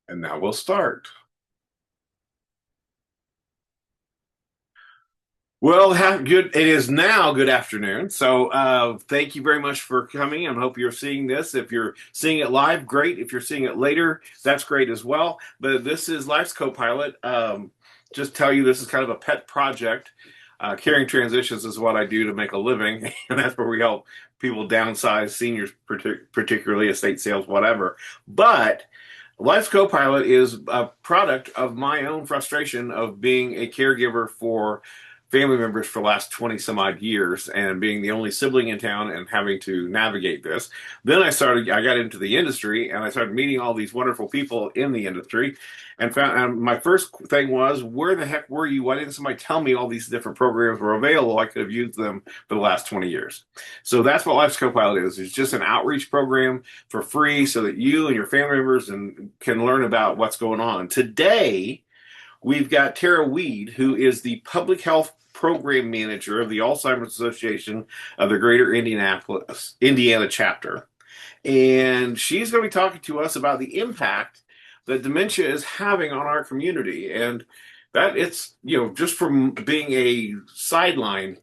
And now we'll start. Well, good. It is now good afternoon. So, thank you very much for coming. I hope you're seeing this. If you're seeing it live, great. If you're seeing it later, that's great as well. But this is Life's Copilot. Just tell you this is kind of a pet project. Caring transitions is what I do to make a living, and that's where we help people downsize, seniors, particularly estate sales, whatever. But Life's Copilot is a product of my own frustration of being a caregiver for family members for the last 20 some odd years and being the only sibling in town and having to navigate this. Then I got into the industry and I started meeting all these wonderful people in the industry and found my first thing was, where the heck were you? Why didn't somebody tell me all these different programs were available? I could have used them for the last 20 years. So that's what Life's Copilot is. It's just an outreach program for free so that you and your family members can learn about what's going on. Today, we've got tmweed, who is the public health program manager of the Alzheimer's Association of the Greater Indianapolis, Indiana chapter. And she's going to be talking to us about the impact that dementia is having on our community. And that it's, just from being a sideline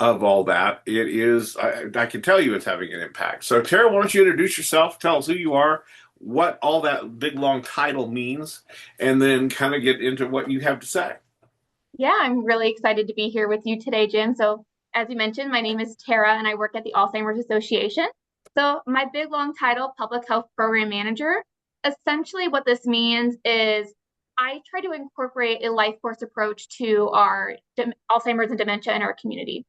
of all that, it is, I can tell you it's having an impact. So, Tara, why don't you introduce yourself? Tell us who you are, what all that big long title means, and then kind of get into what you have to say. Yeah, I'm really excited to be here with you today, Jim. So, as you mentioned, my name is Tara and I work at the Alzheimer's Association. So, my big long title, Public Health Program Manager, essentially what this means is I try to incorporate a life course approach to our Alzheimer's and dementia in our community.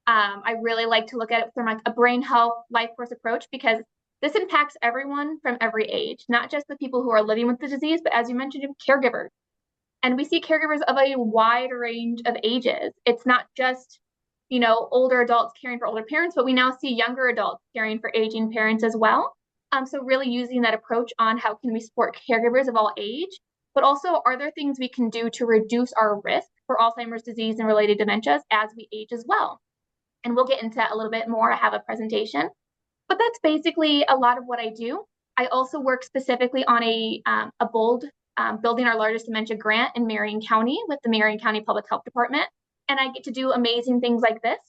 I really like to look at it from like a brain health life course approach because this impacts everyone from every age, not just the people who are living with the disease, but as you mentioned, caregivers. And we see caregivers of a wide range of ages. It's not just, older adults caring for older parents, but we now see younger adults caring for aging parents as well. So really using that approach on how can we support caregivers of all age, but also are there things we can do to reduce our risk for Alzheimer's disease and related dementias as we age as well? And we'll get into that a little bit more. I have a presentation, but that's basically a lot of what I do. I also work specifically on a bold building our largest dementia grant in Marion County with the Marion County Public Health Department. And I get to do amazing things like this,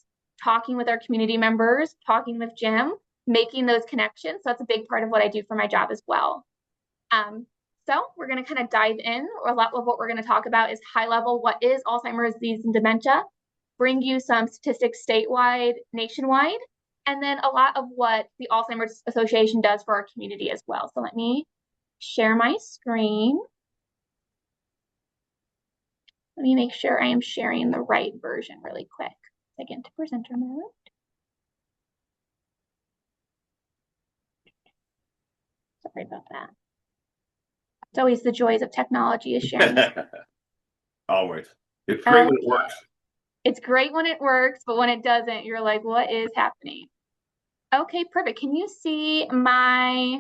talking with our community members, talking with Jim, making those connections. So that's a big part of what I do for my job as well. So we're going to kind of dive in. A lot of what we're going to talk about is high level, what is Alzheimer's disease and dementia, bring you some statistics statewide, nationwide, and then a lot of what the Alzheimer's Association does for our community as well. So let me share my screen. Let me make sure I am sharing the right version really quick. Again, to presenter mode. Sorry about that. It's always the joys of technology is sharing. Always. It's great Okay. when it works. It's great when it works, but when it doesn't, you're like, what is happening? Okay, perfect. Can you see my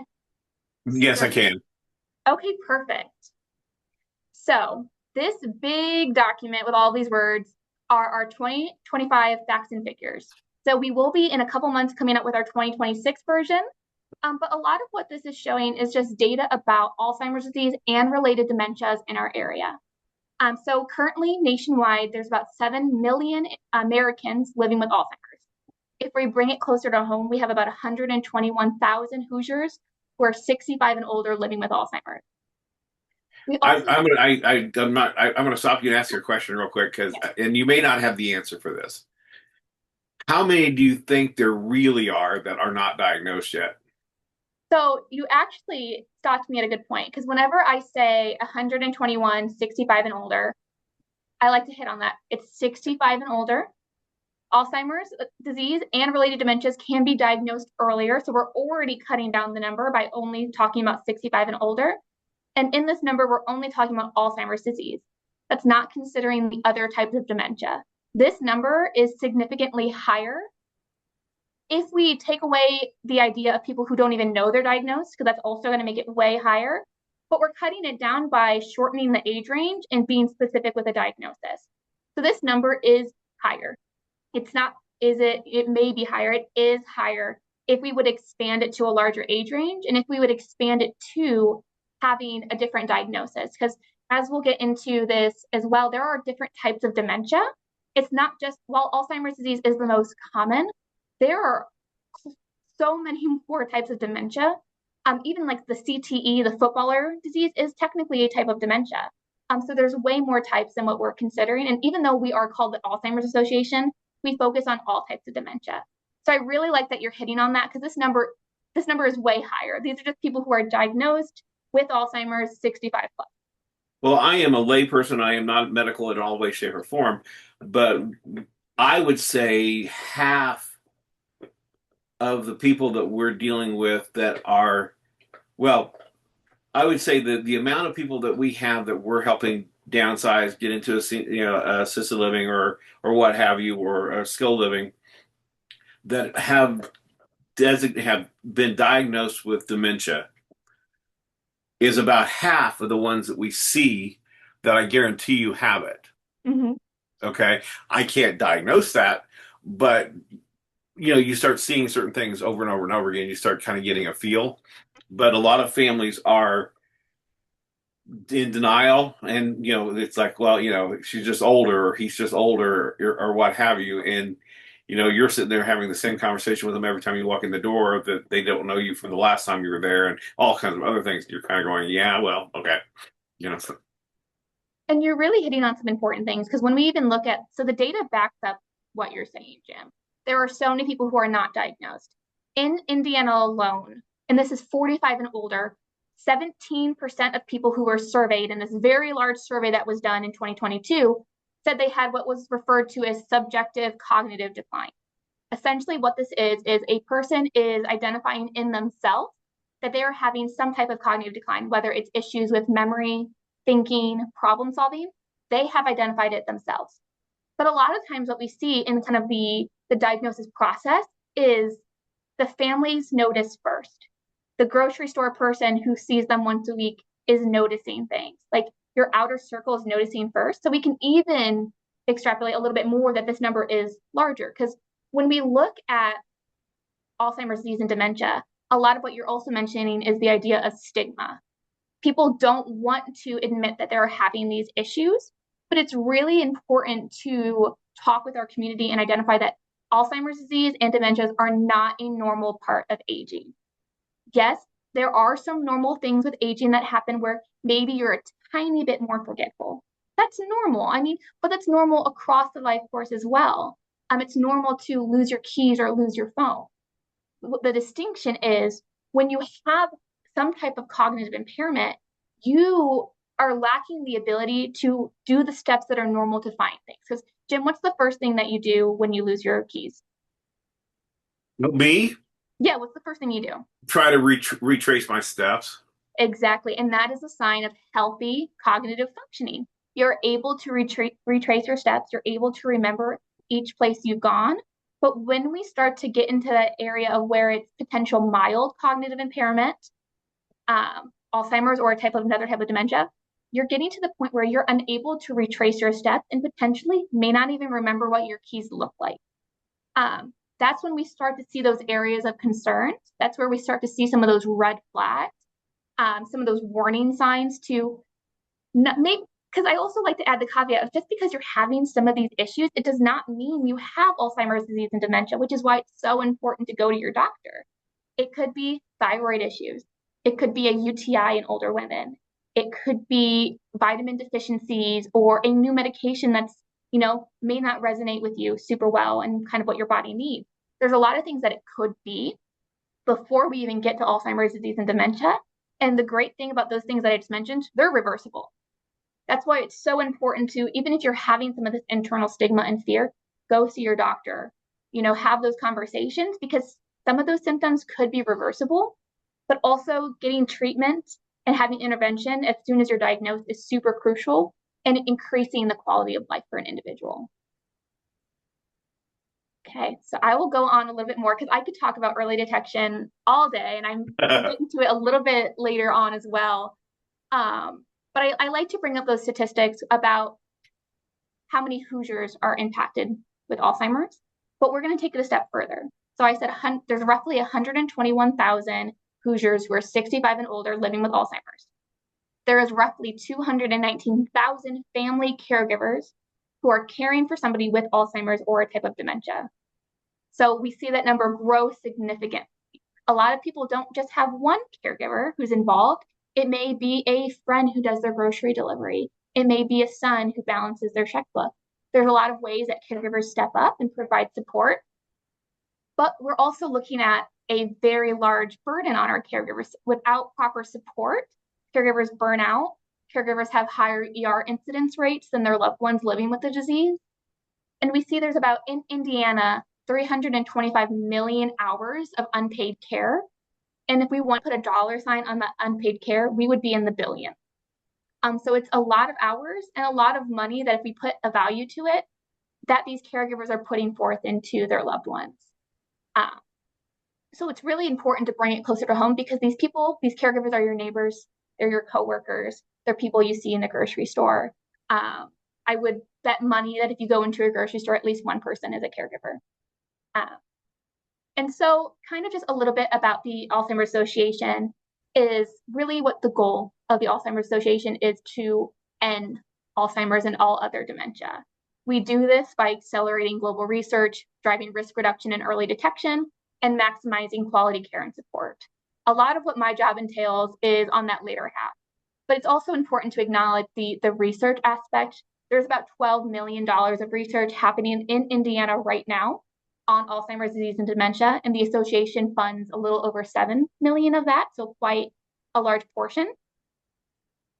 Yes, I screen? can. Okay, perfect. So this big document with all these words are our 2025 facts and figures. So we will be in a couple months coming up with our 2026 version. But a lot of what this is showing is just data about Alzheimer's disease and related dementias in our area. So currently nationwide, there's about 7 million Americans living with Alzheimer's. If we bring it closer to home, we have about 121,000 Hoosiers who are 65 and older living with Alzheimer's. I'm gonna stop you and ask you a question real quick and you may not have the answer for this. How many do you think there really are that are not diagnosed yet? So you actually stopped me at a good point because whenever I say 121, 65 and older, I like to hit on that. It's 65 and older. Alzheimer's disease and related dementias can be diagnosed earlier. So we're already cutting down the number by only talking about 65 and older. And in this number, we're only talking about Alzheimer's disease. That's not considering the other types of dementia. This number is significantly higher if we take away the idea of people who don't even know they're diagnosed, because that's also going to make it way higher. But we're cutting it down by shortening the age range and being specific with a diagnosis. So this number is higher. It's not, it may be higher. It is higher if we would expand it to a larger age range and if we would expand it to having a different diagnosis. Because as we'll get into this as well, there are different types of dementia. It's not just, while Alzheimer's disease is the most common, there are so many more types of dementia. Even like the CTE, the footballer disease, is technically a type of dementia. So there's way more types than what we're considering. And even though we are called the Alzheimer's Association, we focus on all types of dementia. So I really like that you're hitting on that, because this number is way higher. These are just people who are diagnosed with Alzheimer's 65 plus. Well, I am a layperson. I am not medical in all way, shape, or form, but I would say half of the people that we're dealing with that are, well, I would say that the amount of people that we have that we're helping downsize, get into assisted living or what have you, or skilled living, that have been diagnosed with dementia is about half of the ones that we see that I guarantee you have it. Mm-hmm. Okay, I can't diagnose that, but you start seeing certain things over and over and over again. You start kind of getting a feel, but a lot of families are in denial, and it's like, well, she's just older, or he's just older, or what have you, and you're sitting there having the same conversation with them every time you walk in the door, that they don't know you from the last time you were there, and all kinds of other things. You're kind of going, yeah, well, okay, so. And you're really hitting on some important things, because when we even look at, so the data backs up what you're saying, Jim. There are so many people who are not diagnosed. In Indiana alone, and this is 45 and older, 17% of people who were surveyed in this very large survey that was done in 2022 said they had what was referred to as subjective cognitive decline. Essentially, what this is a person is identifying in themselves that they are having some type of cognitive decline, whether it's issues with memory, thinking, problem solving. They have identified it themselves. But a lot of times what we see in kind of the diagnosis process is the families notice first. The grocery store person who sees them once a week is noticing things. Like your outer circle is noticing first. So we can even extrapolate a little bit more that this number is larger. Because when we look at Alzheimer's disease and dementia, a lot of what you're also mentioning is the idea of stigma. People don't want to admit that they're having these issues, but it's really important to talk with our community and identify that Alzheimer's disease and dementias are not a normal part of aging. Yes, there are some normal things with aging that happen where maybe you're a tiny bit more forgetful. That's normal. I mean, but that's normal across the life course as well. It's normal to lose your keys or lose your phone. The distinction is when you have some type of cognitive impairment, you are lacking the ability to do the steps that are normal to find things. Because, Jim, what's the first thing that you do when you lose your keys? Me? Yeah, what's the first thing you do? Try to retrace my steps. Exactly. And that is a sign of healthy cognitive functioning. You're able to retrace your steps. You're able to remember each place you've gone. But when we start to get into that area of where it's potential mild cognitive impairment, Alzheimer's or another type of dementia, you're getting to the point where you're unable to retrace your steps and potentially may not even remember what your keys look like. That's when we start to see those areas of concern. That's where we start to see some of those red flags, some of those warning signs to make. Because I also like to add the caveat of just because you're having some of these issues, it does not mean you have Alzheimer's disease and dementia, which is why it's so important to go to your doctor. It could be thyroid issues. It could be a UTI in older women. It could be vitamin deficiencies or a new medication that's, may not resonate with you super well and kind of what your body needs. There's a lot of things that it could be before we even get to Alzheimer's disease and dementia. And the great thing about those things that I just mentioned, they're reversible. That's why it's so important to, even if you're having some of this internal stigma and fear, go see your doctor, have those conversations, because some of those symptoms could be reversible, but also getting treatment and having intervention as soon as you're diagnosed is super crucial and increasing the quality of life for an individual. Okay, so I will go on a little bit more because I could talk about early detection all day, and I'm getting to it a little bit later on as well. But I like to bring up those statistics about how many Hoosiers are impacted with Alzheimer's, but we're going to take it a step further. So I said there's roughly 121,000 Hoosiers who are 65 and older living with Alzheimer's. there is roughly 219,000 family caregivers who are caring for somebody with Alzheimer's or a type of dementia. So we see that number grow significantly. A lot of people don't just have one caregiver who's involved. It may be a friend who does their grocery delivery. It may be a son who balances their checkbook. There's a lot of ways that caregivers step up and provide support. But we're also looking at a very large burden on our caregivers. Without proper support, caregivers burn out. Caregivers have higher ER incidence rates than their loved ones living with the disease. And we see there's about, in Indiana, 325 million hours of unpaid care. And if we want to put a dollar sign on that unpaid care, we would be in the billions. So it's a lot of hours and a lot of money that if we put a value to it, that these caregivers are putting forth into their loved ones. So it's really important to bring it closer to home because these people, these caregivers are your neighbors, they're your coworkers, they're people you see in the grocery store. I would bet money that if you go into a grocery store, at least one person is a caregiver. And so kind of just a little bit about the Alzheimer's Association is really what the goal of the Alzheimer's Association is to end Alzheimer's and all other dementia. We do this by accelerating global research, driving risk reduction and early detection, and maximizing quality care and support. A lot of what my job entails is on that later half, but it's also important to acknowledge the research aspect. There's about $12 million of research happening in Indiana right now on Alzheimer's disease and dementia, and the association funds a little over 7 million of that, so quite a large portion.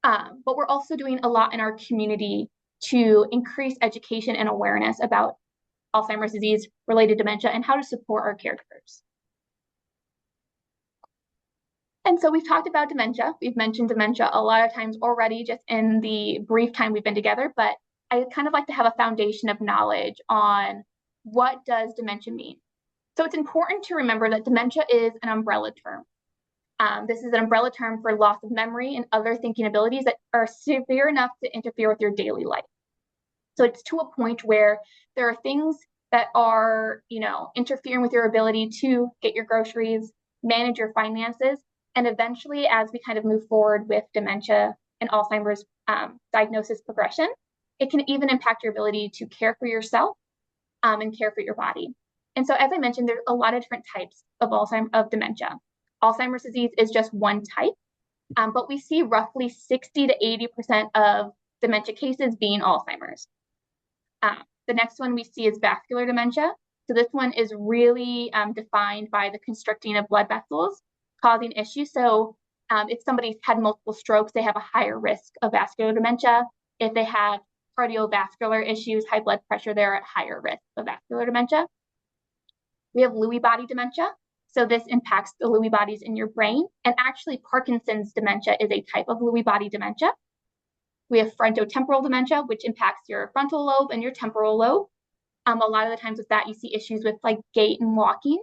But we're also doing a lot in our community to increase education and awareness about Alzheimer's disease related dementia and how to support our caregivers. And so we've talked about dementia. We've mentioned dementia a lot of times already just in the brief time we've been together, but I kind of like to have a foundation of knowledge on what does dementia mean. So it's important to remember that dementia is an umbrella term. This is an umbrella term for loss of memory and other thinking abilities that are severe enough to interfere with your daily life. So it's to a point where there are things that are, interfering with your ability to get your groceries, manage your finances, and eventually, as we kind of move forward with dementia and Alzheimer's diagnosis progression, it can even impact your ability to care for yourself and care for your body. And so, as I mentioned, there's a lot of different types of dementia. Alzheimer's disease is just one type, but we see roughly 60 to 80% of dementia cases being Alzheimer's. The next one we see is vascular dementia. So this one is really defined by the constricting of blood vessels causing issues. So if somebody's had multiple strokes, they have a higher risk of vascular dementia. If they have cardiovascular issues, high blood pressure, they're at higher risk of vascular dementia. We have Lewy body dementia. So this impacts the Lewy bodies in your brain. And actually, Parkinson's dementia is a type of Lewy body dementia. We have frontotemporal dementia, which impacts your frontal lobe and your temporal lobe. A lot of the times with that, you see issues with like gait and walking.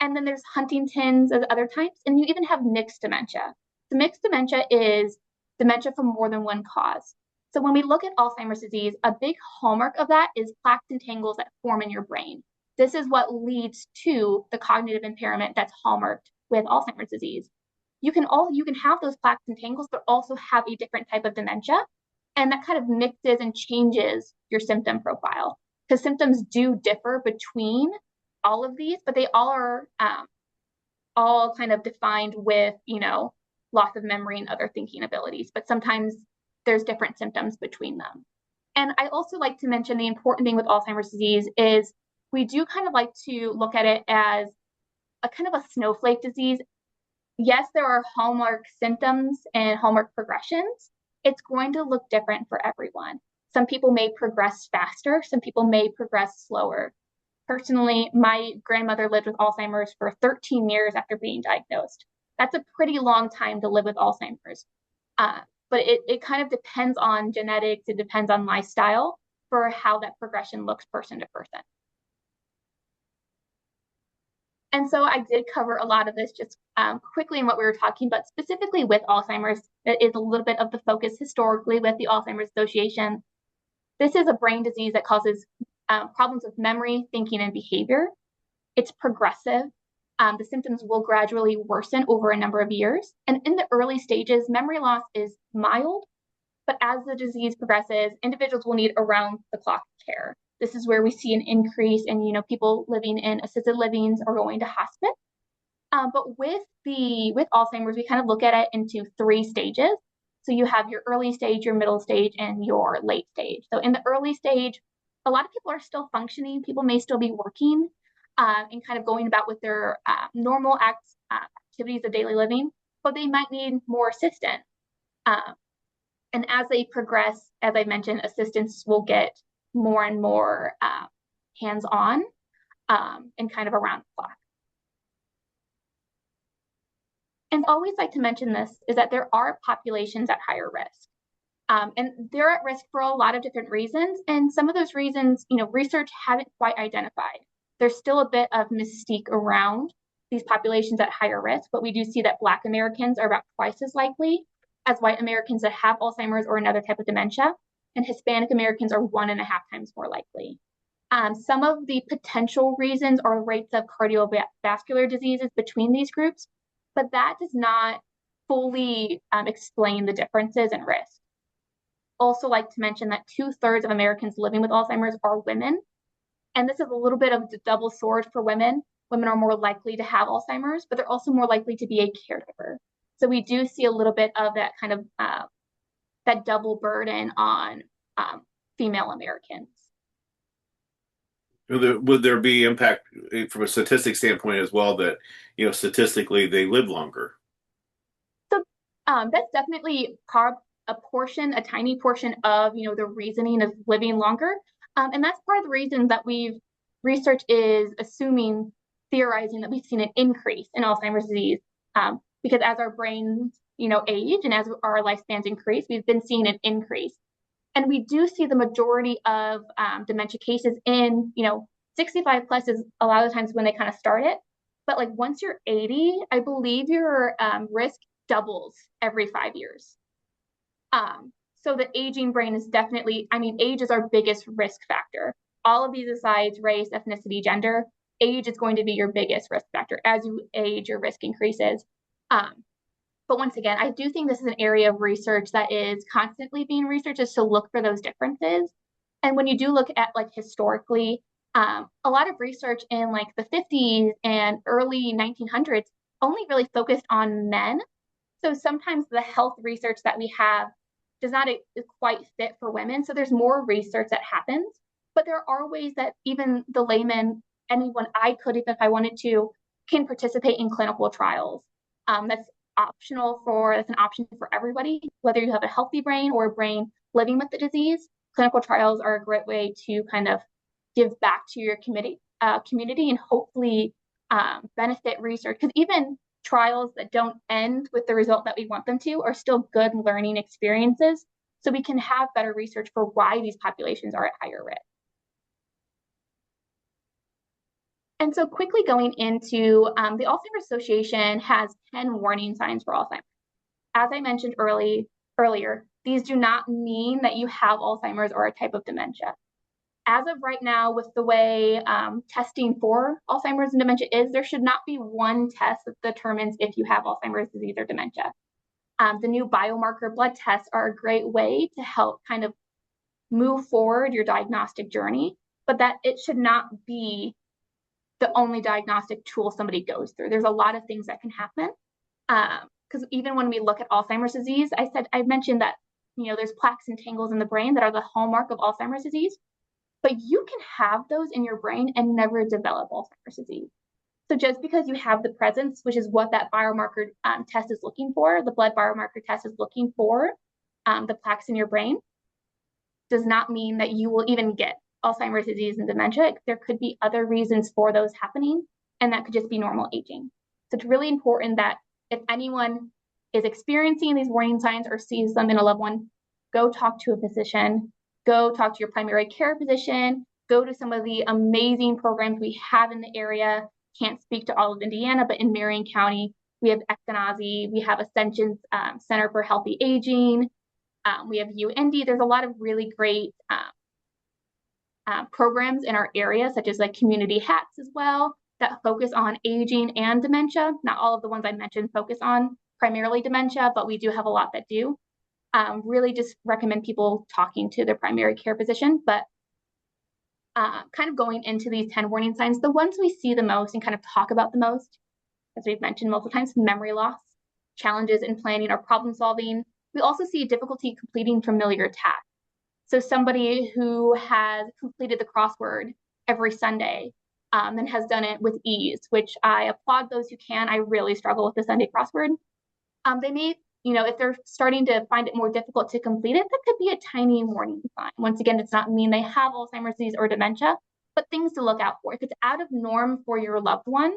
And then there's Huntington's as other types. And you even have mixed dementia. So mixed dementia is dementia from more than one cause. So when we look at Alzheimer's disease, a big hallmark of that is plaques and tangles that form in your brain. This is what leads to the cognitive impairment that's hallmarked with Alzheimer's disease. You can have those plaques and tangles, but also have a different type of dementia. And that kind of mixes and changes your symptom profile because symptoms do differ between all of these, but they all are all kind of defined with, loss of memory and other thinking abilities. But sometimes there's different symptoms between them. And I also like to mention the important thing with Alzheimer's disease is we do kind of like to look at it as a kind of a snowflake disease. Yes, there are hallmark symptoms and hallmark progressions. It's going to look different for everyone. Some people may progress faster. Some people may progress slower. Personally, my grandmother lived with Alzheimer's for 13 years after being diagnosed. That's a pretty long time to live with Alzheimer's. But it kind of depends on genetics. It depends on lifestyle for how that progression looks person to person. And so I did cover a lot of this just quickly in what we were talking about, specifically with Alzheimer's. That is a little bit of the focus historically with the Alzheimer's Association. This is a brain disease that causes problems with memory, thinking, and behavior. It's progressive. The symptoms will gradually worsen over a number of years. And in the early stages, memory loss is mild, but as the disease progresses, individuals will need around the clock care. This is where we see an increase in, people living in assisted livings or going to hospice. But with Alzheimer's, we kind of look at it into 3 stages. So you have your early stage, your middle stage, and your late stage. So in the early stage, a lot of people are still functioning. People may still be working and kind of going about with their normal activities of daily living, but they might need more assistance. And as they progress, as I mentioned, assistance will get more and more hands-on and kind of around the clock. And always like to mention this is that there are populations at higher risk. And they're at risk for a lot of different reasons. And some of those reasons, research haven't quite identified. There's still a bit of mystique around these populations at higher risk, but we do see that Black Americans are about twice as likely as white Americans that have Alzheimer's or another type of dementia, and Hispanic Americans are 1.5 times more likely. Some of the potential reasons are rates of cardiovascular diseases between these groups, but that does not fully explain the differences in risk. Also like to mention that 2/3 of Americans living with Alzheimer's are women. And this is a little bit of the double sword for women. Women are more likely to have Alzheimer's, but they're also more likely to be a caregiver. So we do see a little bit of that kind of that double burden on female Americans. Would there be impact from a statistic standpoint as well that, statistically they live longer? So that's definitely a tiny portion of, the reasoning of living longer. And that's part of the reason that research is theorizing that we've seen an increase in Alzheimer's disease. Because as our brains, age and as our lifespans increase, we've been seeing an increase. And we do see the majority of dementia cases in, 65 plus is a lot of times when they kind of start it. But like once you're 80, I believe your risk doubles every 5 years. So the aging brain is definitely, age is our biggest risk factor. All of these asides, race, ethnicity, gender, age is going to be your biggest risk factor. As you age, your risk increases. But once again, I do think this is an area of research that is constantly being researched is to look for those differences. And when you do look at like historically, a lot of research in like the 50s and early 1900s only really focused on men. So sometimes the health research that we have does not quite fit for women. So there's more research that happens, but there are ways that even the layman, anyone I could, if I wanted to, can participate in clinical trials. That's an option for everybody, whether you have a healthy brain or a brain living with the disease. Clinical trials are a great way to kind of give back to your community and hopefully benefit research. Because even trials that don't end with the result that we want them to are still good learning experiences. So we can have better research for why these populations are at higher risk. And so quickly going into the Alzheimer's Association has 10 warning signs for Alzheimer's. As I mentioned earlier, these do not mean that you have Alzheimer's or a type of dementia. As of right now, with the way testing for Alzheimer's and dementia is, there should not be one test that determines if you have Alzheimer's disease or dementia. The new biomarker blood tests are a great way to help kind of move forward your diagnostic journey, but that it should not be the only diagnostic tool somebody goes through. There's a lot of things that can happen. Because even when we look at Alzheimer's disease, I mentioned that, there's plaques and tangles in the brain that are the hallmark of Alzheimer's disease, but you can have those in your brain and never develop Alzheimer's disease. So just because you have the presence, which is what that biomarker test is looking for, the blood biomarker test is looking for the plaques in your brain, does not mean that you will even get Alzheimer's disease and dementia. There could be other reasons for those happening, and that could just be normal aging. So it's really important that if anyone is experiencing these warning signs or sees them in a loved one, go talk to a physician, go talk to your primary care physician, go to some of the amazing programs we have in the area. Can't speak to all of Indiana, but in Marion County, we have Eskenazi, we have Ascension's Center for Healthy Aging, we have UND. There's a lot of really great programs in our area, such as like Community Hats as well. that focus on aging and dementia. Not all of the ones I mentioned focus on primarily dementia, but we do have a lot that do. Really just recommend people talking to their primary care physician. But kind of going into these 10 warning signs, the ones we see the most and kind of talk about the most, as we've mentioned multiple times, memory loss, challenges in planning or problem solving. We also see difficulty completing familiar tasks. So somebody who has completed the crossword every Sunday and has done it with ease, which I applaud those who can. I really struggle with the Sunday crossword. They may, if they're starting to find it more difficult to complete it, that could be a tiny warning sign. Once again, it's not mean they have Alzheimer's disease or dementia, but things to look out for. If it's out of norm for your loved one,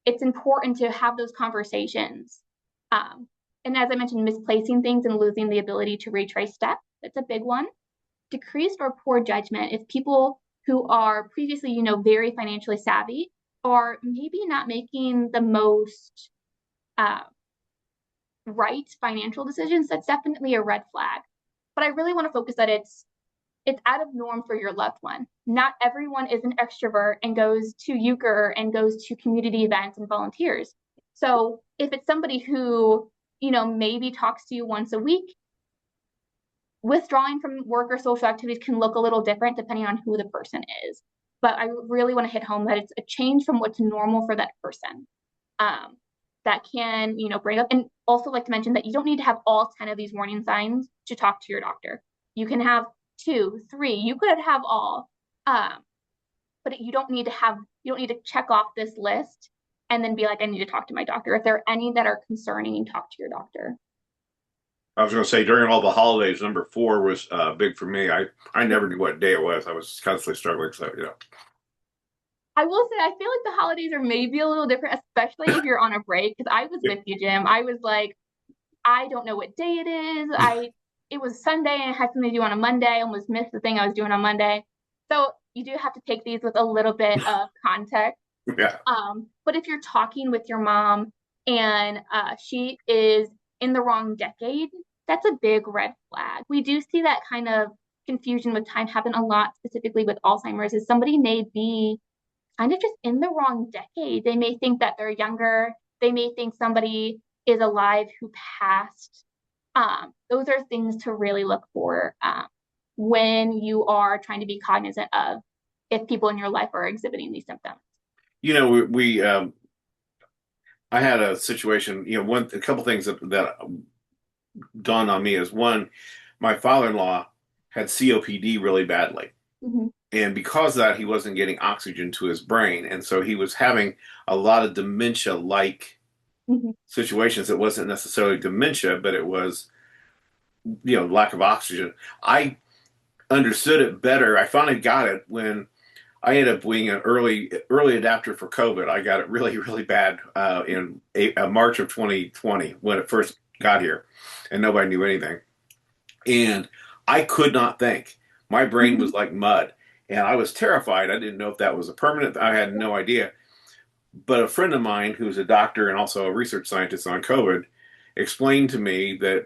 it's important to have those conversations. And as I mentioned, misplacing things and losing the ability to retrace steps, that's a big one. Decreased or poor judgment. If people who are previously, very financially savvy are maybe not making the most right financial decisions, that's definitely a red flag. But I really want to focus that it's out of norm for your loved one. Not everyone is an extrovert and goes to euchre and goes to community events and volunteers. So if it's somebody who, maybe talks to you once a week, withdrawing from work or social activities can look a little different depending on who the person is. But I really want to hit home that it's a change from what's normal for that person. That can, bring up, and also like to mention that you don't need to have all 10 of these warning signs to talk to your doctor. You can have 2, 3, you could have all, but you don't need to check off this list and then be like, I need to talk to my doctor. If there are any that are concerning, talk to your doctor. I was going to say during all the holidays, number 4 was big for me. I never knew what day it was. I was constantly struggling. So, I will say, I feel like the holidays are maybe a little different, especially if you're on a break. Because I was with you, Jim. I was like, I don't know what day it is. It was Sunday and I had something to do on a Monday. I almost missed the thing I was doing on Monday. So you do have to take these with a little bit of context. Yeah. But if you're talking with your mom and she is in the wrong decade, that's a big red flag. We do see that kind of confusion with time happen a lot, specifically with Alzheimer's, is somebody may be kind of just in the wrong decade. They may think that they're younger. They may think somebody is alive who passed. Those are things to really look for when you are trying to be cognizant of if people in your life are exhibiting these symptoms. We I had a situation, a couple things that dawned on me is one, my father-in-law had COPD really badly. Mm-hmm. And because of that, he wasn't getting oxygen to his brain. And so he was having a lot of dementia-like Mm-hmm. situations. It wasn't necessarily dementia, but it was, lack of oxygen. I understood it better. I finally got it when I ended up being an early adapter for COVID. I got it really, really bad in March of 2020 when it first got here, and nobody knew anything. And I could not think. My brain was like mud, and I was terrified. I didn't know if that was a permanent. I had no idea. But a friend of mine, who's a doctor and also a research scientist on COVID, explained to me that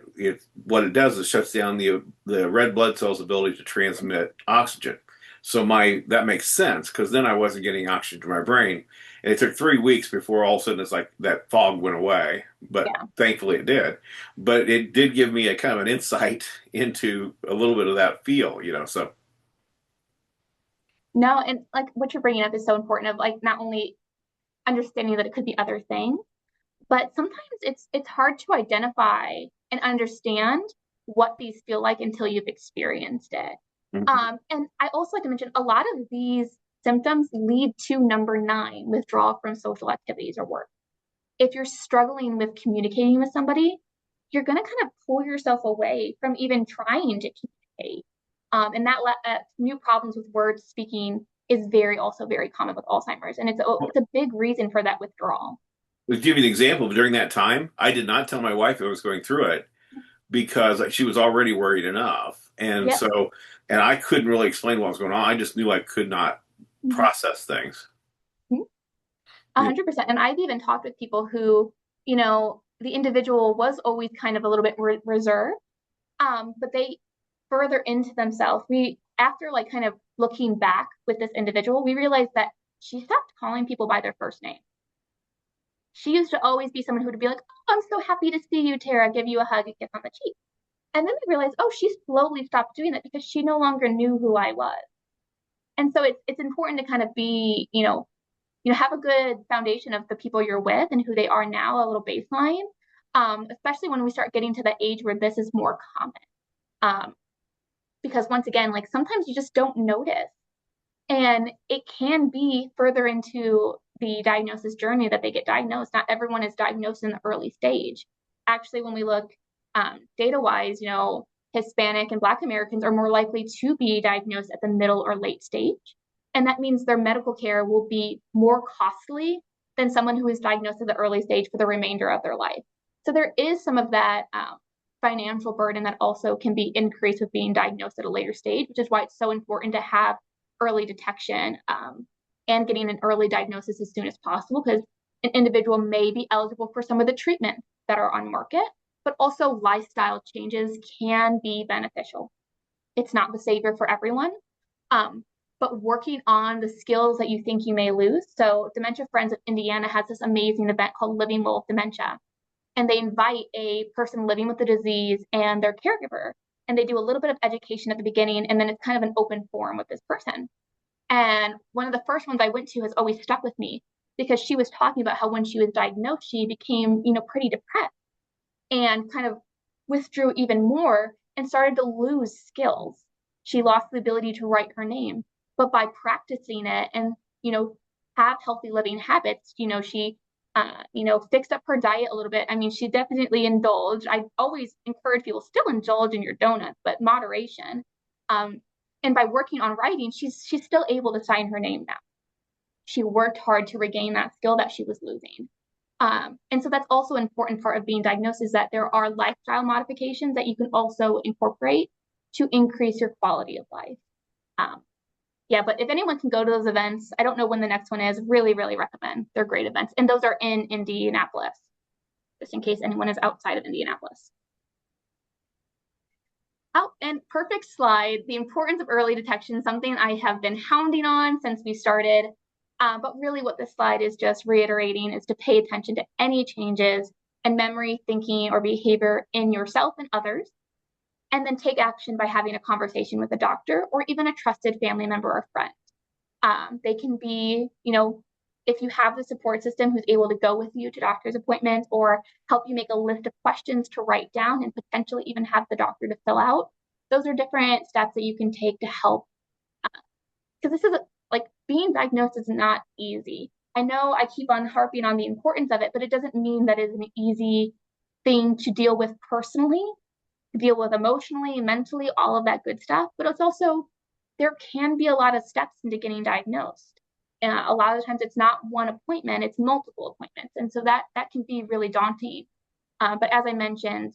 what it does is shuts down the red blood cells' ability to transmit oxygen. So that makes sense because then I wasn't getting oxygen to my brain. And it took 3 weeks before all of a sudden it's like that fog went away. But thankfully it did. But it did give me a kind of an insight into a little bit of that feel, so. No, and like what you're bringing up is so important of like not only understanding that it could be other things, but sometimes it's hard to identify and understand what these feel like until you've experienced it. Mm-hmm. And I also like to mention a lot of these symptoms lead to number 9, withdrawal from social activities or work. If you're struggling with communicating with somebody, you're going to kind of pull yourself away from even trying to communicate. And that new problems with words speaking is also very common with Alzheimer's. And it's a big reason for that withdrawal. To give you an example, during that time, I did not tell my wife I was going through it because she was already worried enough. And Yep. and I couldn't really explain what was going on. I just knew I could not process things. 100%. And I've even talked with people who, the individual was always kind of a little bit reserved, but they further into themselves. After like kind of looking back with this individual, we realized that she stopped calling people by their first name. She used to always be someone who would be like, "Oh, I'm so happy to see you, Tara," give you a hug and kiss on the cheek. And then I realized, oh, she slowly stopped doing that because she no longer knew who I was. And so it's important to kind of be, have a good foundation of the people you're with and who they are now, a little baseline, especially when we start getting to the age where this is more common. Um, because once again, like sometimes you just don't notice. And it can be further into the diagnosis journey that they get diagnosed. Not everyone is diagnosed in the early stage. Actually, when we look data wise, Hispanic and Black Americans are more likely to be diagnosed at the middle or late stage. And that means their medical care will be more costly than someone who is diagnosed at the early stage for the remainder of their life. So there is some of that financial burden that also can be increased with being diagnosed at a later stage, which is why it's so important to have early detection and getting an early diagnosis as soon as possible, because an individual may be eligible for some of the treatments that are on market, but also lifestyle changes can be beneficial. It's not the savior for everyone, but working on the skills that you think you may lose. So Dementia Friends of Indiana has this amazing event called Living Well with Dementia, and they invite a person living with the disease and their caregiver, and they do a little bit of education at the beginning, and then it's kind of an open forum with this person. And one of the first ones I went to has always stuck with me because she was talking about how when she was diagnosed, she became, pretty depressed and kind of withdrew even more and started to lose skills. She lost the ability to write her name, but by practicing it and, have healthy living habits, she fixed up her diet a little bit. I mean, she definitely indulged. I always encourage people still indulge in your donuts, but moderation. And by working on writing, she's still able to sign her name now. She worked hard to regain that skill that she was losing. And so that's also an important part of being diagnosed, is that there are lifestyle modifications that you can also incorporate to increase your quality of life. Yeah, but if anyone can go to those events, I don't know when the next one is, really, really recommend. They're great events. And those are in Indianapolis, just in case anyone is outside of Indianapolis. Oh, and perfect slide, the importance of early detection, something I have been hounding on since we started. But really what this slide is just reiterating is to pay attention to any changes in memory, thinking, or behavior in yourself and others, and then take action by having a conversation with a doctor or even a trusted family member or friend. They can be, if you have the support system who's able to go with you to doctor's appointments or help you make a list of questions to write down and potentially even have the doctor to fill out. Those are different steps that you can take to help. Because this is like being diagnosed is not easy. I know I keep on harping on the importance of it, but it doesn't mean that it's an easy thing to deal with personally, to deal with emotionally, mentally, all of that good stuff. But it's also, there can be a lot of steps into getting diagnosed. A lot of the times it's not one appointment, it's multiple appointments. And so that can be really daunting. But as I mentioned,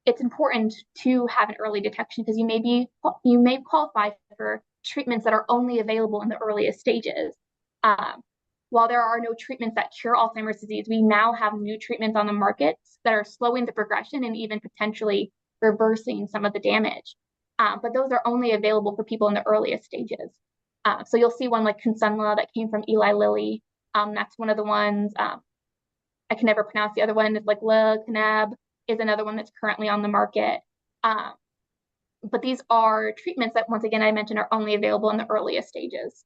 it's important to have an early detection because you may qualify for treatments that are only available in the earliest stages. While there are no treatments that cure Alzheimer's disease, we now have new treatments on the market that are slowing the progression and even potentially reversing some of the damage. But those are only available for people in the earliest stages. So you'll see one like Kisunla that came from Eli Lilly. That's one of the ones. I can never pronounce the other one. It's like Lecanemab is another one that's currently on the market. But these are treatments that, once again, I mentioned are only available in the earliest stages.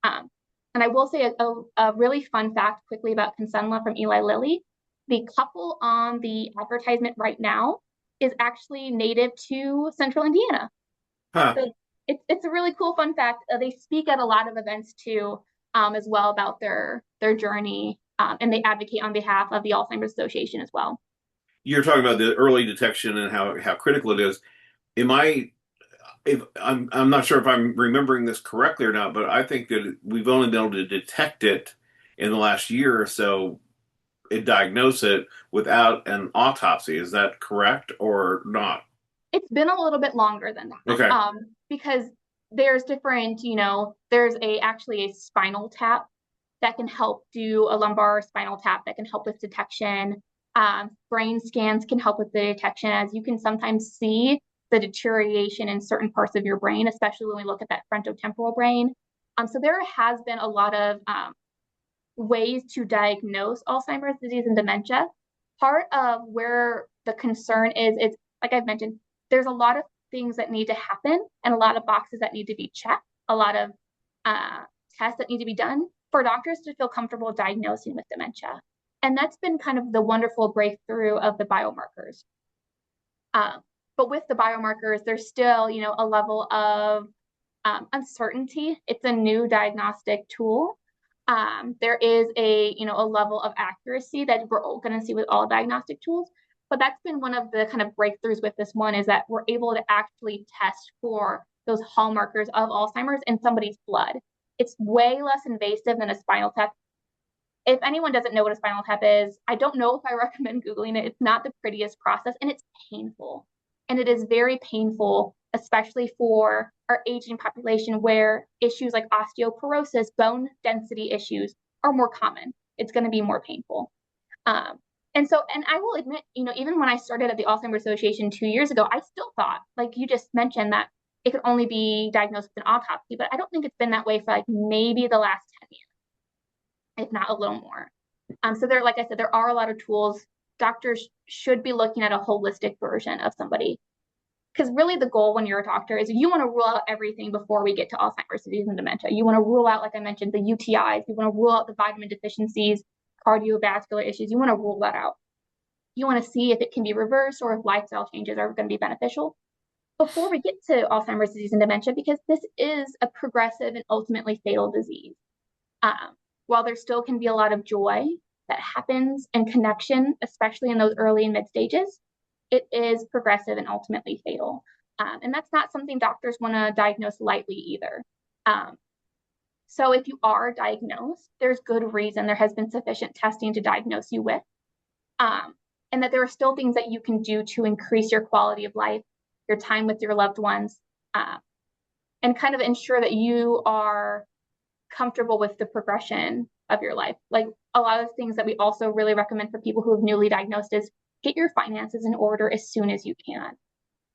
And I will say a really fun fact quickly about Kisunla from Eli Lilly. The couple on the advertisement right now is actually native to Central Indiana. Huh. So it's a really cool fun fact. They speak at a lot of events too, as well about their journey, and they advocate on behalf of the Alzheimer's Association as well. You're talking about the early detection and how critical it is. Am I if I'm not sure if I'm remembering this correctly or not, but I think that we've only been able to detect it in the last year or so and diagnose it without an autopsy. Is that correct or not? It's been a little bit longer than that, Okay. because there's different, there's actually a spinal tap that can help do a lumbar spinal tap that can help with detection. Brain scans can help with the detection, as you can sometimes see the deterioration in certain parts of your brain, especially when we look at that frontotemporal brain. So there has been a lot of ways to diagnose Alzheimer's disease and dementia. Part of where the concern is like I've mentioned, there's a lot of things that need to happen and a lot of boxes that need to be checked, a lot of uh, tests that need to be done for doctors to feel comfortable diagnosing with dementia. And that's been kind of the wonderful breakthrough of the biomarkers. Um, but with the biomarkers, there's still, a level of uncertainty. It's a new diagnostic tool. There is a level of accuracy that we're going to see with all diagnostic tools. But that's been one of the kind of breakthroughs with this one is that we're able to actually test for those hallmarkers of Alzheimer's in somebody's blood. It's way less invasive than a spinal tap. If anyone doesn't know what a spinal tap is, I don't know if I recommend Googling it. It's not the prettiest process and it's painful. And it is very painful, especially for our aging population where issues like osteoporosis, bone density issues are more common. It's going to be more painful. And I will admit, even when I started at the Alzheimer's Association 2 years ago, I still thought, like you just mentioned, that it could only be diagnosed with an autopsy, but I don't think it's been that way for like maybe the last 10 years if not a little more. So there, like I said, there are a lot of tools. Doctors should be looking at a holistic version of somebody. Because really the goal when you're a doctor is you want to rule out everything before we get to Alzheimer's disease and dementia. You want to rule out, like I mentioned, the UTIs. You want to rule out the vitamin deficiencies, cardiovascular issues. You want to rule that out. You want to see if it can be reversed or if lifestyle changes are going to be beneficial before we get to Alzheimer's disease and dementia, because this is a progressive and ultimately fatal disease. While there still can be a lot of joy that happens and connection, especially in those early and mid stages, it is progressive and ultimately fatal. And that's not something doctors want to diagnose lightly either. So if you are diagnosed, there's good reason there has been sufficient testing to diagnose you with. And that there are still things that you can do to increase your quality of life, your time with your loved ones, and kind of ensure that you are comfortable with the progression of your life. Like a lot of things that we also really recommend for people who have newly diagnosed is get your finances in order as soon as you can.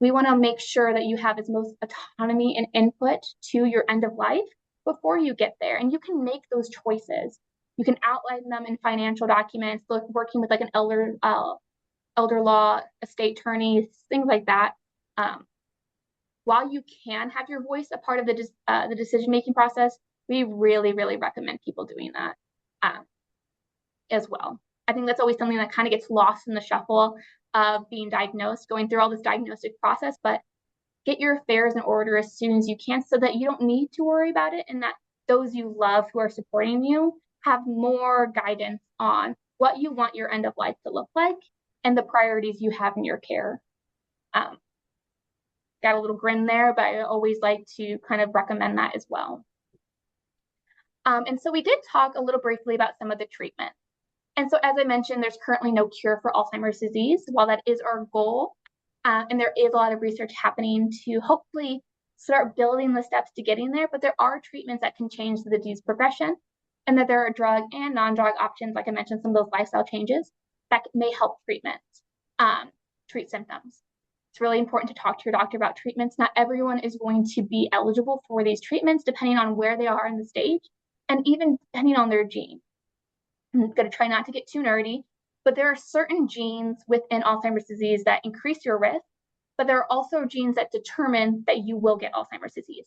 We want to make sure that you have as most autonomy and input to your end of life before you get there. And you can make those choices. You can outline them in financial documents, working with like an elder law, estate attorney, things like that. While you can have your voice a part of the decision-making process, we really, really recommend people doing that as well. I think that's always something that kind of gets lost in the shuffle of being diagnosed, going through all this diagnostic process, but get your affairs in order as soon as you can so that you don't need to worry about it and that those you love who are supporting you have more guidance on what you want your end of life to look like and the priorities you have in your care. Got a little grin there, but I always like to kind of recommend that as well. And so we did talk a little briefly about some of the treatment. And so as I mentioned, there's currently no cure for Alzheimer's disease. While that is our goal, and there is a lot of research happening to hopefully start building the steps to getting there, but there are treatments that can change the disease progression and that there are drug and non-drug options, like I mentioned, some of those lifestyle changes that may help treat symptoms. It's really important to talk to your doctor about treatments. Not everyone is going to be eligible for these treatments depending on where they are in the stage and even depending on their gene. I'm going to try not to get too nerdy, but there are certain genes within Alzheimer's disease that increase your risk, but there are also genes that determine that you will get Alzheimer's disease.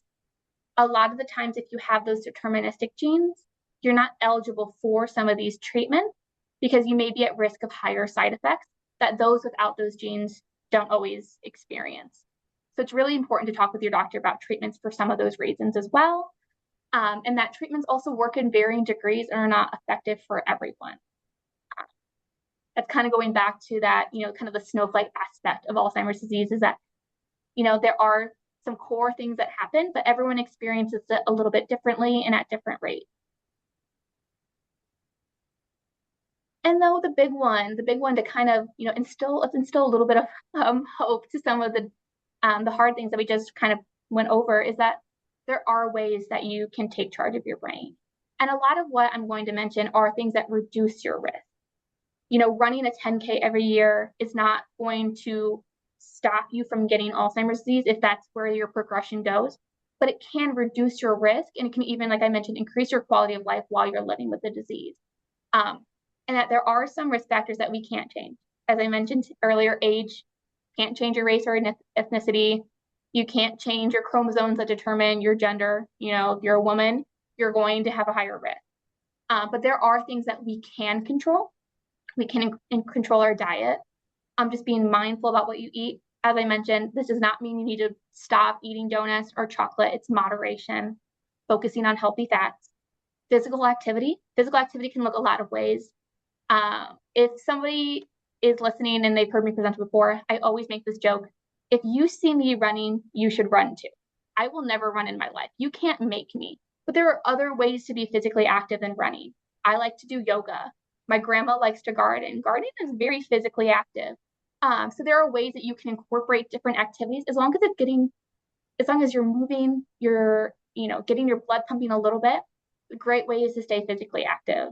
A lot of the times, if you have those deterministic genes, you're not eligible for some of these treatments because you may be at risk of higher side effects that those without those genes don't always experience. So it's really important to talk with your doctor about treatments for some of those reasons as well. And that treatments also work in varying degrees and are not effective for everyone. That's kind of going back to that, kind of the snowflake aspect of Alzheimer's disease is that, there are some core things that happen, but everyone experiences it a little bit differently and at different rates. And though the big one to kind of, instill a little bit of hope to some of the hard things that we just kind of went over is that there are ways that you can take charge of your brain. And a lot of what I'm going to mention are things that reduce your risk. Running a 10K every year is not going to stop you from getting Alzheimer's disease if that's where your progression goes. but it can reduce your risk, and it can even, like I mentioned, increase your quality of life while you're living with the disease. And that there are some risk factors that we can't change. As I mentioned earlier, age can't change your race or ethnicity. You can't change your chromosomes that determine your gender. If you're a woman, you're going to have a higher risk. But there are things that we can control. We can control our diet. Just being mindful about what you eat. As I mentioned, this does not mean you need to stop eating donuts or chocolate. It's moderation, focusing on healthy fats. Physical activity. Physical activity can look a lot of ways. If somebody is listening and they've heard me present before, I always make this joke. If you see me running, you should run too. I will never run in my life. You can't make me. But there are other ways to be physically active than running. I like to do yoga. My grandma likes to garden. Gardening is very physically active. So there are ways that you can incorporate different activities as long as you're moving, you're getting your blood pumping a little bit. A great way is to stay physically active.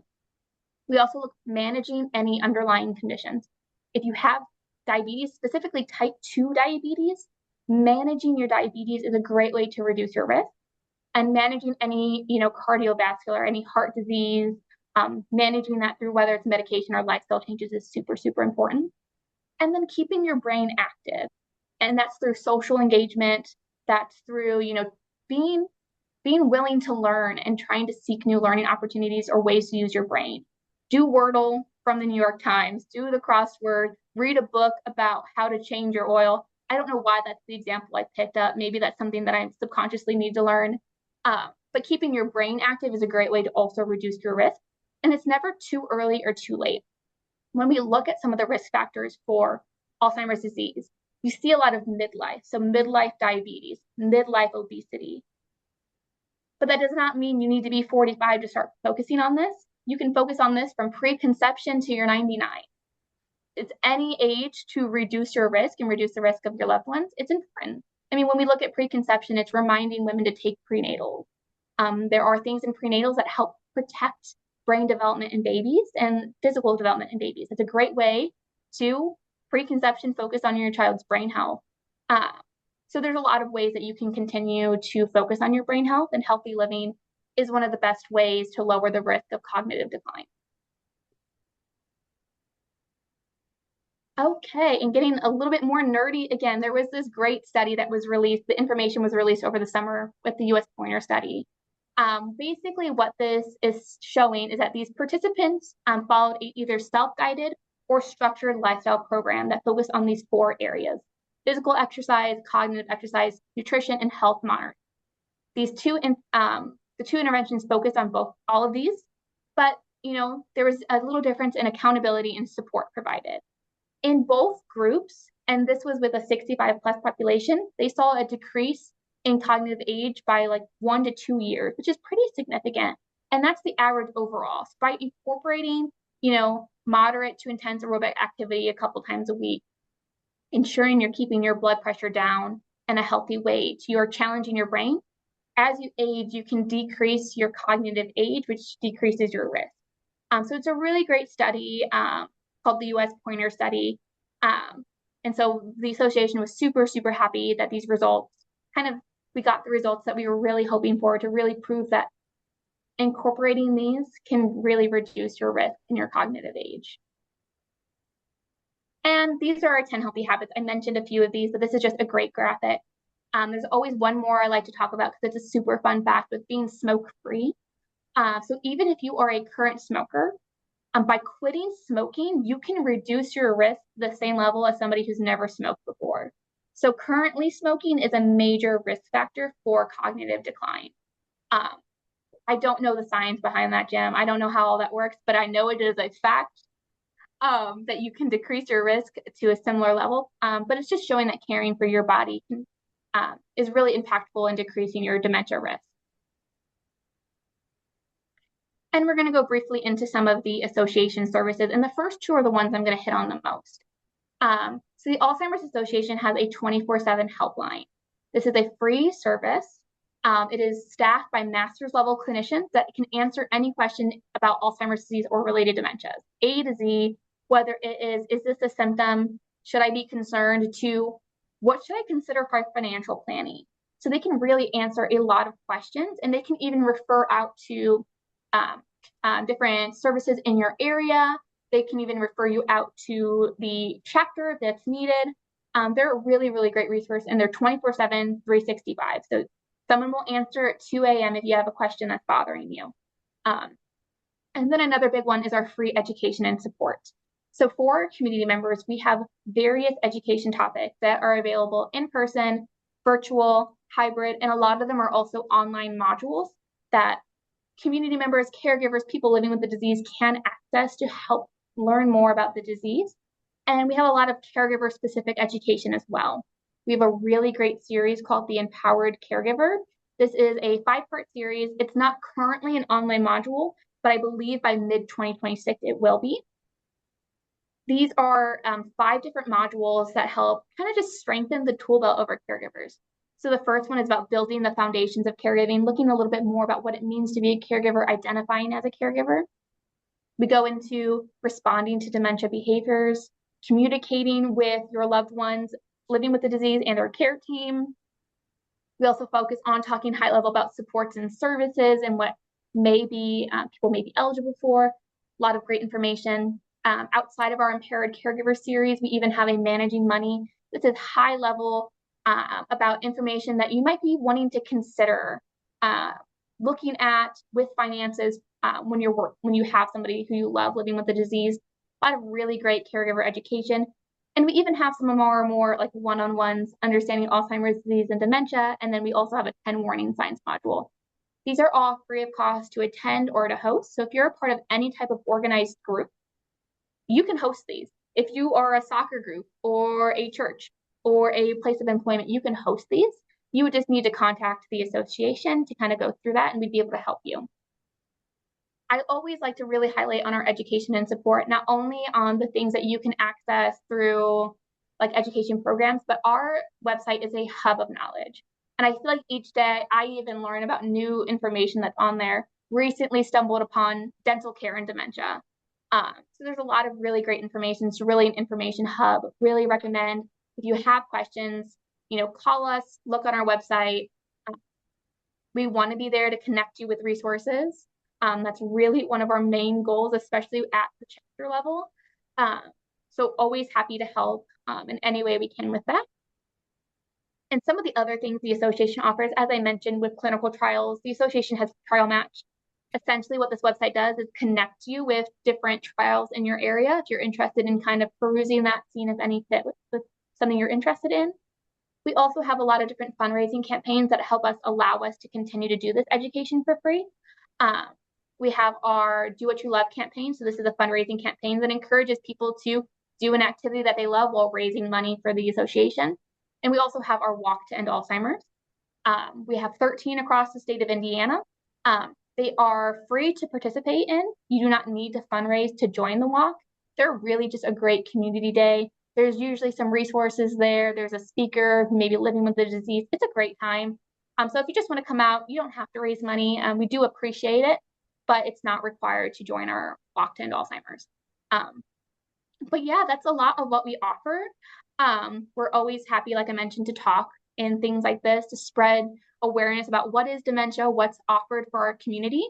We also look managing any underlying conditions. If you have diabetes, specifically type 2 diabetes, managing your diabetes is a great way to reduce your risk. And managing any, cardiovascular, any heart disease, managing that through whether it's medication or lifestyle changes is super, super important. And then keeping your brain active. And that's through social engagement. That's through, being willing to learn and trying to seek new learning opportunities or ways to use your brain. Do Wordle from the New York Times, do the crossword, read a book about how to change your oil. I don't know why that's the example I picked up. Maybe that's something that I subconsciously need to learn. But keeping your brain active is a great way to also reduce your risk. And it's never too early or too late. When we look at some of the risk factors for Alzheimer's disease, you see a lot of midlife. So midlife diabetes, midlife obesity. But that does not mean you need to be 45 to start focusing on this. You can focus on this from preconception to your 99. It's any age to reduce your risk and reduce the risk of your loved ones. It's important. I mean, when we look at preconception, it's reminding women to take prenatals. There are things in prenatals that help protect brain development in babies and physical development in babies. It's a great way to preconception focus on your child's brain health. So there's a lot of ways that you can continue to focus on your brain health, and healthy living is one of the best ways to lower the risk of cognitive decline. Okay, and getting a little bit more nerdy again, there was this great study that was released. The information was released over the summer with the US Pointer study. Basically, what this is showing is that these participants followed either self-guided or structured lifestyle program that focused on these 4 areas: physical exercise, cognitive exercise, nutrition, and health monitoring. The 2 interventions focused on all of these, but there was a little difference in accountability and support provided. In both groups, and this was with a 65 plus population, they saw a decrease in cognitive age by like 1 to 2 years, which is pretty significant. And that's the average overall. So by incorporating, moderate to intense aerobic activity a couple times a week, ensuring you're keeping your blood pressure down and a healthy weight, you're challenging your brain. As you age, you can decrease your cognitive age, which decreases your risk. So it's a really great study called the US Pointer study. And so the association was super, super happy that these results we got the results that we were really hoping for, to really prove that incorporating these can really reduce your risk in your cognitive age. And these are our 10 healthy habits. I mentioned a few of these, but this is just a great graphic. There's always one more I like to talk about because it's a super fun fact with being smoke-free. So even if you are a current smoker, by quitting smoking, you can reduce your risk to the same level as somebody who's never smoked before. So currently smoking is a major risk factor for cognitive decline. I don't know the science behind that, Jim. I don't know how all that works, but I know it is a fact that you can decrease your risk to a similar level. But it's just showing that caring for your body is really impactful in decreasing your dementia risk. And we're going to go briefly into some of the association services. And the first 2 are the ones I'm going to hit on the most. So the Alzheimer's Association has a 24/7 helpline. This is a free service. It is staffed by master's level clinicians that can answer any question about Alzheimer's disease or related dementias, A to Z, whether it is this a symptom? Should I be concerned? To what should I consider for financial planning? So they can really answer a lot of questions, and they can even refer out to um, different services in your area. They can even refer you out to the chapter if that's needed. They're a really, really great resource, and they're 24/7, 365. So someone will answer at 2 a.m. if you have a question that's bothering you. Um, and then another big one is our free education and support. So for community members, we have various education topics that are available in person, virtual, hybrid, and a lot of them are also online modules that community members, caregivers, people living with the disease can access to help learn more about the disease. And we have a lot of caregiver specific education as well. We have a really great series called The Empowered Caregiver. This is a 5-part series. It's not currently an online module, but I believe by mid 2026 it will be. These are 5 different modules that help kind of just strengthen the tool belt of our caregivers. So the first one is about building the foundations of caregiving, looking a little bit more about what it means to be a caregiver, identifying as a caregiver. We go into responding to dementia behaviors, communicating with your loved ones living with the disease and their care team. We also focus on talking high level about supports and services and what maybe people may be eligible for. A lot of great information. Outside of our Impaired Caregiver series, we even have a Managing Money. This is high level about information that you might be wanting to consider looking at with finances when you have somebody who you love living with the disease. A lot of really great caregiver education. And we even have some of our more like one-on-ones, understanding Alzheimer's disease and dementia. And then we also have a 10 warning signs module. These are all free of cost to attend or to host. So if you're a part of any type of organized group, you can host these. If you are a soccer group or a church or a place of employment, you can host these. You would just need to contact the association to kind of go through that, and we'd be able to help you. I always like to really highlight on our education and support, not only on the things that you can access through like education programs, but our website is a hub of knowledge. And I feel like each day I even learn about new information that's on there. Recently stumbled upon dental care and dementia. So there's a lot of really great information. It's really an information hub. Really recommend if you have questions, call us, look on our website. We want to be there to connect you with resources. That's really one of our main goals, especially at the chapter level. So always happy to help in any way we can with that. And some of the other things the association offers, as I mentioned with clinical trials, the association has Trial Match. Essentially what this website does is connect you with different trials in your area if you're interested in kind of perusing that, seeing if any fit with something you're interested in. We also have a lot of different fundraising campaigns that allow us to continue to do this education for free. We have our Do What You Love campaign. So this is a fundraising campaign that encourages people to do an activity that they love while raising money for the association. And we also have our Walk to End Alzheimer's. We have 13 across the state of Indiana. They are free to participate in. You do not need to fundraise to join the walk. They're really just a great community day. There's usually some resources there. There's a speaker who may be living with the disease. It's a great time. So if you just want to come out, you don't have to raise money. We do appreciate it, but it's not required to join our Walk to End Alzheimer's. But yeah, that's a lot of what we offer. We're always happy, like I mentioned, to talk in things like this to spread awareness about what is dementia, what's offered for our community.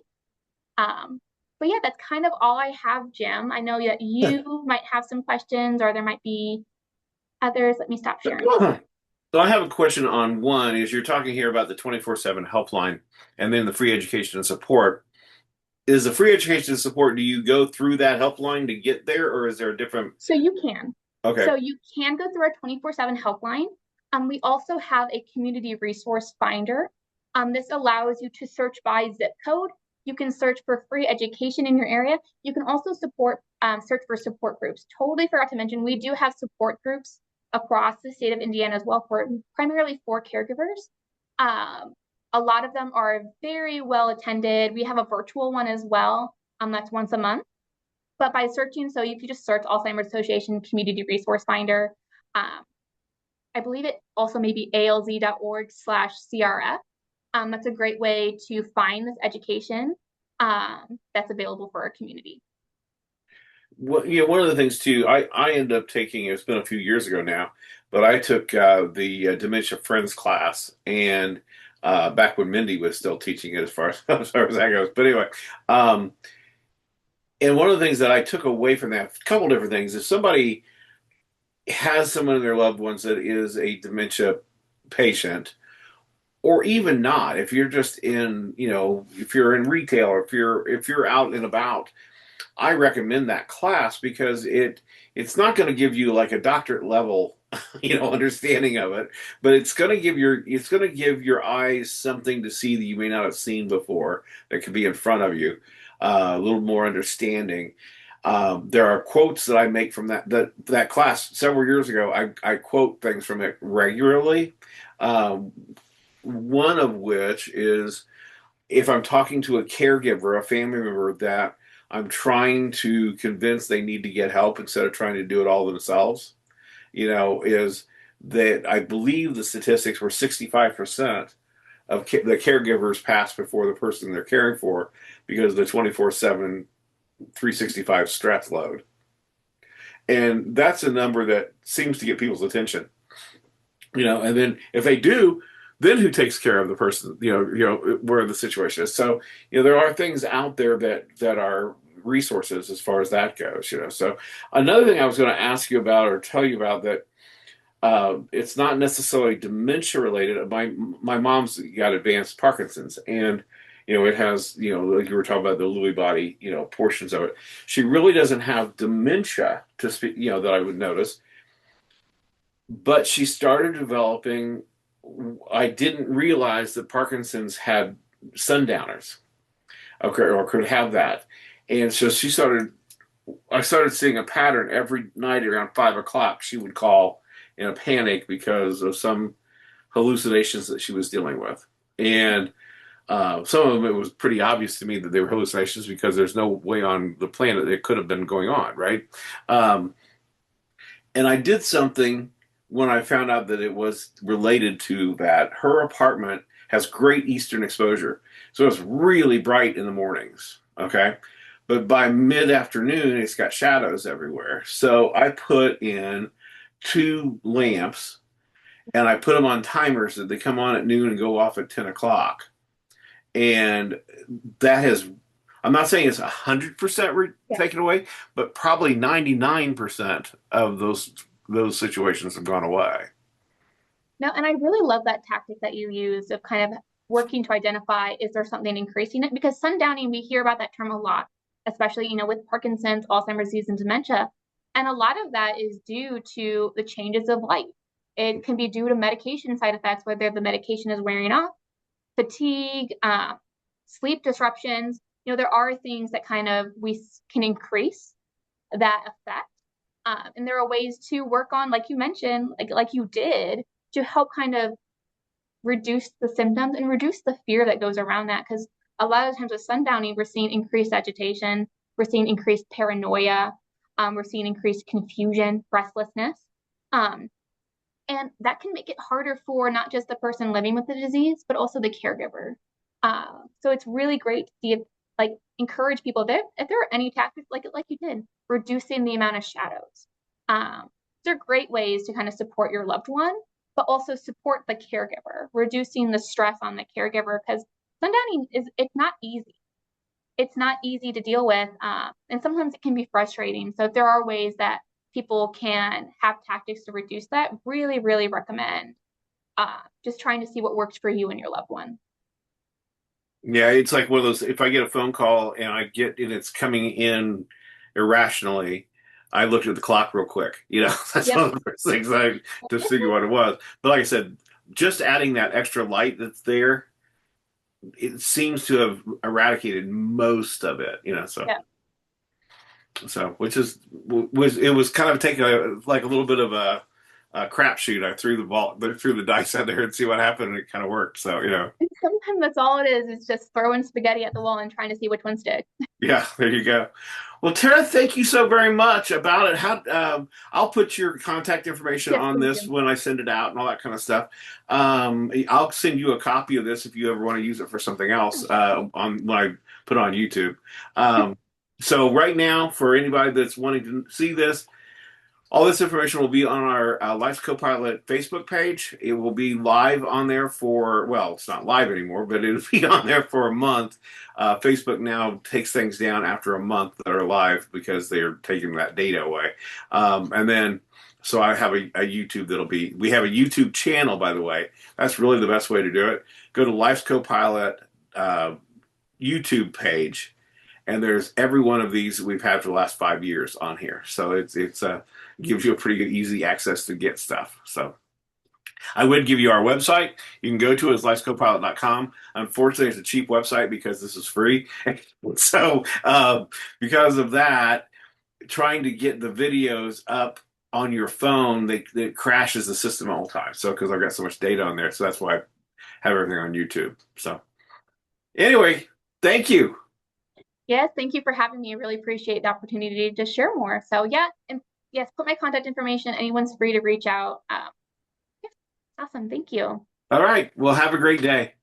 But yeah, that's kind of all I have, Jim. I know that you might have some questions or there might be others. Let me stop sharing. So I have a question on one is you're talking here about the 24/7 helpline and then the free education and support. Is the free education and support, do you go through that helpline to get there or is there a different? So you can. Okay. So you can go through our 24/7 helpline. We also have a community resource finder. This allows you to search by zip code. You can search for free education in your area. You can also search for support groups. Totally forgot to mention, we do have support groups across the state of Indiana as well, primarily for caregivers. A lot of them are very well attended. We have a virtual one as well. That's once a month. But by searching, so if you just search Alzheimer's Association Community Resource Finder, I believe it also may be alz.org/CRF. That's a great way to find this education that's available for our community. Well, one of the things too, I ended up taking, it's been a few years ago now, but I took the Dementia Friends class, and back when Mindy was still teaching it, as far as, as far as that goes. But anyway, um, and one of the things that I took away from that, a couple different things, if somebody has someone in their loved ones that is a dementia patient, or even not, if you're just in, if you're in retail, or if you're out and about, I recommend that class because it's not going to give you like a doctorate level, understanding of it, but it's going to give your eyes something to see that you may not have seen before that could be in front of you, a little more understanding. There are quotes that I make from that class several years ago. I quote things from it regularly. Um, One of which is, if I'm talking to a caregiver, a family member that I'm trying to convince they need to get help instead of trying to do it all themselves, is that I believe the statistics were 65% of the caregivers pass before the person they're caring for because of the 24/7, 365 stress load. And that's a number that seems to get people's attention. And then if they do, then who takes care of the person, where the situation is. So, there are things out there that are resources as far as that goes. So another thing I was going to ask you about or tell you about that, it's not necessarily dementia related. My mom's got advanced Parkinson's, and it has, like you were talking about the Lewy body, portions of it. She really doesn't have dementia to speak, that I would notice, but she started developing. I didn't realize that Parkinson's had sundowners, okay, or could have that, and so she started. I started seeing a pattern every night around 5 o'clock. She would call in a panic because of some hallucinations that she was dealing with, and some of them, it was pretty obvious to me that they were hallucinations because there's no way on the planet it could have been going on, right? Um, and I did something when I found out that it was related to that. Her apartment has great eastern exposure, so it's really bright in the mornings. Okay. But by mid afternoon, it's got shadows everywhere. So I put in two lamps, and I put them on timers that they come on at noon and go off at 10 o'clock. And that has, I'm not saying it's 100% Yeah. taken away, but probably 99% of those situations have gone away. No, and I really love that tactic that you use of kind of working to identify, is there something increasing it? Because sundowning, we hear about that term a lot, especially, with Parkinson's, Alzheimer's disease, and dementia. And a lot of that is due to the changes of life. It can be due to medication side effects, whether the medication is wearing off, fatigue, sleep disruptions. There are things that kind of we can increase that effect. And there are ways to work on, like you mentioned, like you did, to help kind of reduce the symptoms and reduce the fear that goes around that. Because a lot of times with sundowning, we're seeing increased agitation, we're seeing increased paranoia, we're seeing increased confusion, restlessness. Um, and that can make it harder for not just the person living with the disease, but also the caregiver. So it's really great to see if, like, encourage people that if there are any tactics like you did, reducing the amount of shadows. They're great ways to kind of support your loved one, but also support the caregiver, reducing the stress on the caregiver, because sundowning it's not easy. It's not easy to deal with, and sometimes it can be frustrating. So if there are ways that people can have tactics to reduce that, really, really recommend just trying to see what works for you and your loved one. Yeah, it's like one of those. If I get a phone call and it's coming in irrationally, I looked at the clock real quick. That's Yep. one of the first things I to figure what it was. But like I said, just adding that extra light that's there, it seems to have eradicated most of it. So Yeah. which was kind of taking like a little bit of a crapshoot. I threw the dice out there and see what happened, and it kind of worked. So. And sometimes that's all it is. It's just throwing spaghetti at the wall and trying to see which one sticks. Yeah, there you go. Well, Tara, thank you so very much about it. I'll put your contact information Yes, on please this do. when I send it out and all that kind of stuff. I'll send you a copy of this if you ever want to use it for something else on when I put it on YouTube. Um, So right now, for anybody that's wanting to see this, all this information will be on our Life's Copilot Facebook page. It will be live on there for, well, it's not live anymore, but it'll be on there for a month. Facebook now takes things down after a month that are live because they're taking that data away. And then, so I have a YouTube we have a YouTube channel, by the way. That's really the best way to do it. Go to Life's Copilot uh, YouTube page, and there's every one of these we've had for the last 5 years on here. So it's gives you a pretty good easy access to get stuff. So I would give you our website. You can go to it as lifescopilot.com. Unfortunately, it's a cheap website because this is free. So because of that, trying to get the videos up on your phone, it crashes the system all the time. So because I've got so much data on there, so that's why I have everything on YouTube. So anyway, thank you. Yes, thank you for having me. I really appreciate the opportunity to share more. So yeah, and yes, put my contact information. Anyone's free to reach out. Yeah, awesome. Thank you. All right. Well, have a great day.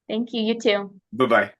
Thank you. You too. Bye bye.